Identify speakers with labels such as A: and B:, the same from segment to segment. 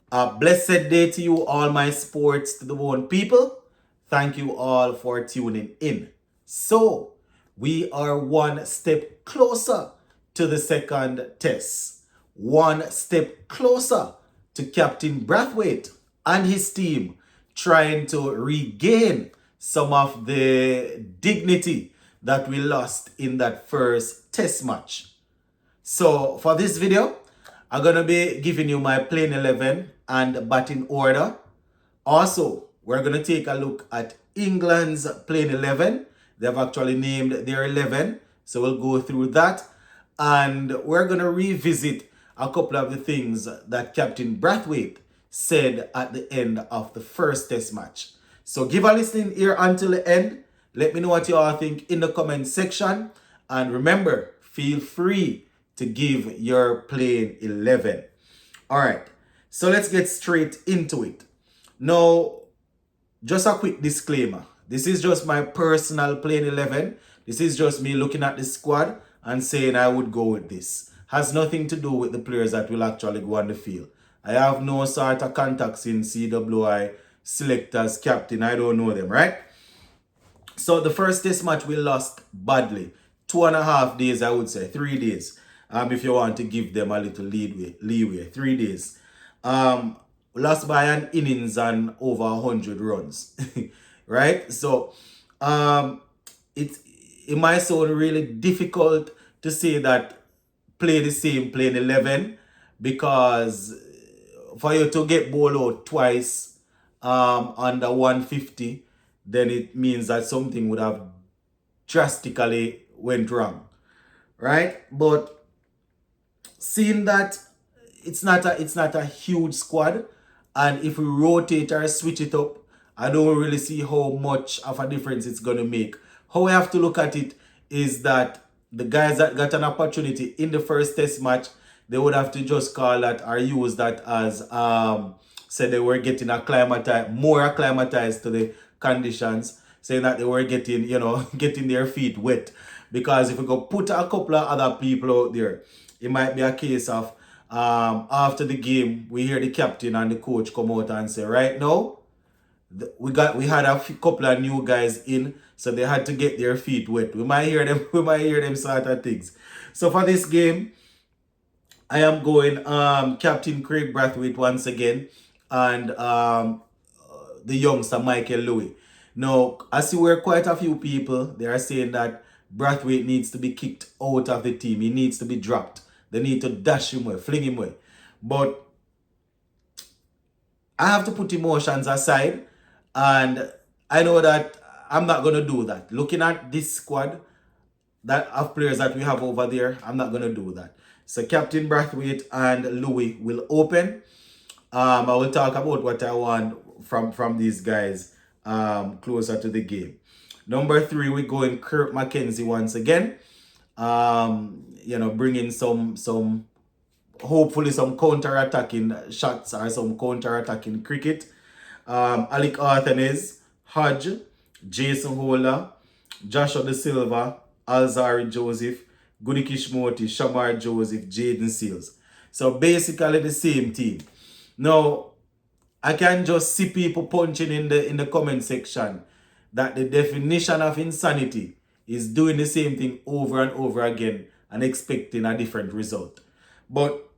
A: A blessed day to you, all my sports to the bone people. Thank you all for tuning in. So, we are one step closer to the second test, one step closer to Captain Brathwaite and his team trying to regain some of the dignity that we lost in that first test match. So for this video, I'm going to be giving you my playing 11 and batting order. Also, we're going to take a look at England's playing 11. They've actually named their 11. So we'll go through that. And we're going to revisit a couple of the things that Captain Brathwaite said at the end of the first test match. So give a listening ear until the end. Let me know what you all think in the comment section. And remember, feel free to give your playing 11. All right, so let's get straight into it. Now, just a quick disclaimer. This is just my personal playing 11. This is just me looking at the squad and saying I would go with this. Has nothing to do with the players that will actually go on the field. I have no sort of contacts in CWI, selectors, captain. I don't know them, right? So the first test match we lost badly. 2.5 days, I would say. 3 days. If you want to give them a little leeway. 3 days. Lost by an innings and over 100 runs. Right? So it might sound really difficult to say that play the same playing 11 because for you to get ball out twice under 150, then it means that something would have drastically went wrong, right? But seeing that it's not a huge squad, and if we rotate or switch it up, I don't really see how much of a difference it's gonna make. How we have to look at it is that the guys that got an opportunity in the first test match, they would have to just call that or use that as say they were getting more acclimatized to the conditions, saying that they were getting, getting their feet wet. Because if we go put a couple of other people out there, it might be a case of after the game, we hear the captain and the coach come out and say, right now, we had a couple of new guys in, so they had to get their feet wet. We might hear them sort of things. So for this game, I am going Captain Craig Brathwaite once again and the youngster Michael Louis. Now, I see where quite a few people they are saying that Brathwaite needs to be kicked out of the team. He needs to be dropped. They need to dash him away, fling him away. But I have to put emotions aside, and I know that I'm not going to do that. Looking at this squad that of players that we have over there, I'm not going to do that. So Captain Brathwaite and Louis will open. I will talk about what I want from these guys closer to the game. Number 3, we're going Kirk McKenzie once again. Bringing some hopefully some counter-attacking shots or some counter-attacking cricket. Alec Arthanes, Hodge, Jason Holder, Joshua De Silva, Alzari Joseph, Gudikish Moti, Shamar Joseph, Jaden Seals. So basically the same team. Now, I can just see people punching in the comment section that the definition of insanity is doing the same thing over and over again and expecting a different result. But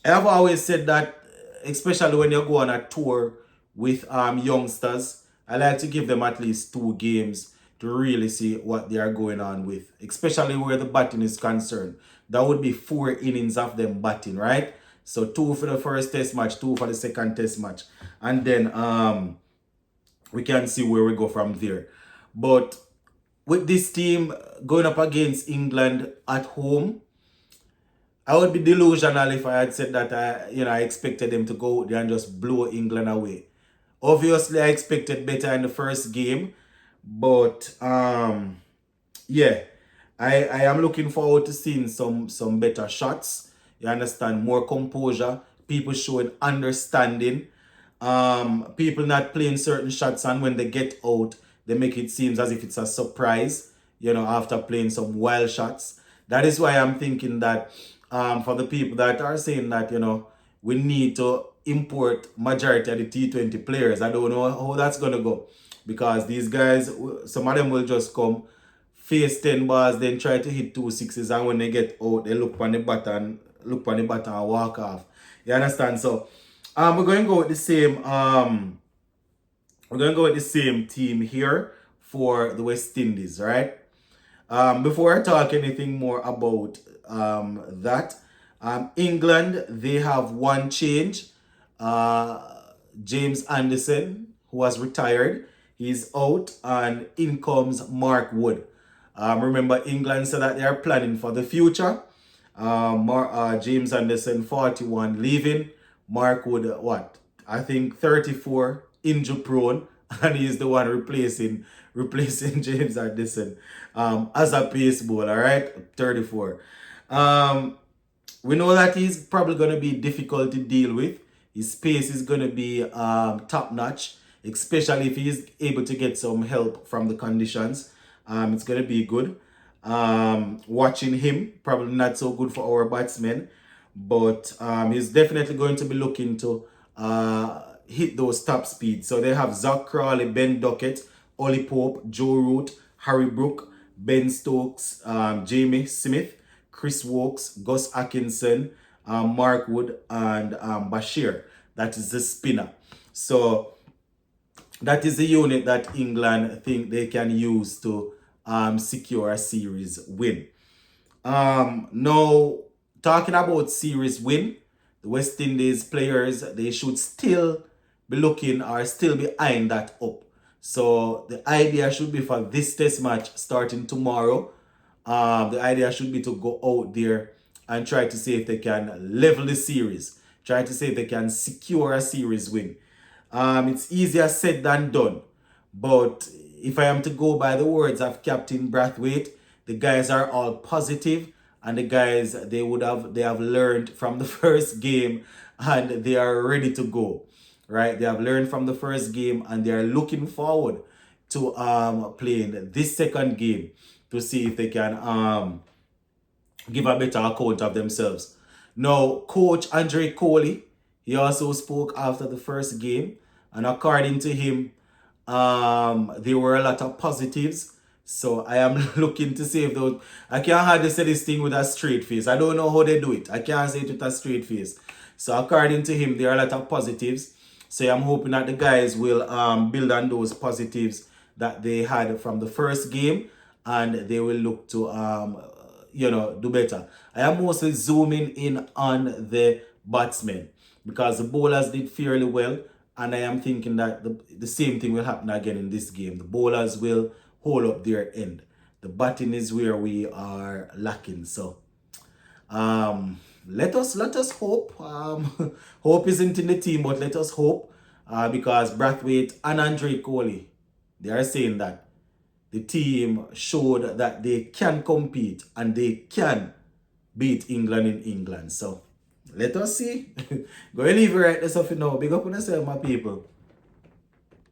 A: I have always said that, especially when you go on a tour with youngsters, I like to give them at least 2 games to really see what they are going on with, especially where the batting is concerned. That would be 4 innings of them batting, right? So 2 for the first test match, 2 for the second test match. And then we can see where we go from there. But with this team going up against England at home, I would be delusional if I had said that I expected them to go there and just blow England away. Obviously, I expected better in the first game, but yeah, I am looking forward to seeing some better shots. You understand, more composure, people showing understanding, people not playing certain shots, and when they get out, they make it seem as if it's a surprise. After playing some wild shots. That is why I'm thinking that for the people that are saying that we need to import majority of the T20 players. I don't know how that's going to go, because these guys, some of them will just come, face 10 balls, then try to hit 2 6s, and when they get out, they look on the button, and walk off. You understand? So we're going to go with the same team here for the West Indies, right? Before I talk anything more about that, England, they have one change. James Anderson, who has retired, he's out, and in comes Mark Wood. Remember, England said that they are planning for the future. James Anderson, 41, leaving. Mark Wood, what? I think 34, injury prone, and he's the one replacing James Anderson as a pace bowler, right? 34. We know that he's probably going to be difficult to deal with. His pace is going to be top notch, especially if he's able to get some help from the conditions. It's going to be good. Watching him, probably not so good for our batsmen, but he's definitely going to be looking to hit those top speeds. So they have Zach Crawley, Ben Duckett, Ollie Pope, Joe Root, Harry Brook, Ben Stokes, Jamie Smith, Chris Wokes, Gus Atkinson, Mark Wood, and Bashir. That is the spinner. So that is the unit that England think they can use to secure a series win. Now, talking about series win, the West Indies players, they should still be looking or still be eyeing that up. So the idea should be for this test match starting tomorrow. The idea should be to go out there and try to see if they can level the series. Try to see if they can secure a series win. It's easier said than done. But if I am to go by the words of Captain Brathwaite, the guys are all positive, and the guys, they have learned from the first game, and they are ready to go. Right? They have learned from the first game, and they are looking forward to playing this second game to see if they can give a better account of themselves. Now, Coach Andre Coley, he also spoke after the first game, and according to him, there were a lot of positives. So I am looking to see if those. I can't hardly say this thing with a straight face. I don't know how they do it. I can't say it with a straight face. So according to him, there are a lot of positives. So I'm hoping that the guys will build on those positives that they had from the first game, and they will look to do better. I am mostly zooming in on the batsmen because the bowlers did fairly well, and I am thinking that the same thing will happen again in this game. The bowlers will hold up their end. The batting is where we are lacking. So let us hope. Hope isn't in the team, but let us hope, because Brathwaite and Andre Coley, they are saying that the team showed that they can compete and they can beat England in England. So let us see. Go and leave it right there, so for now. Big up on yourself, my people.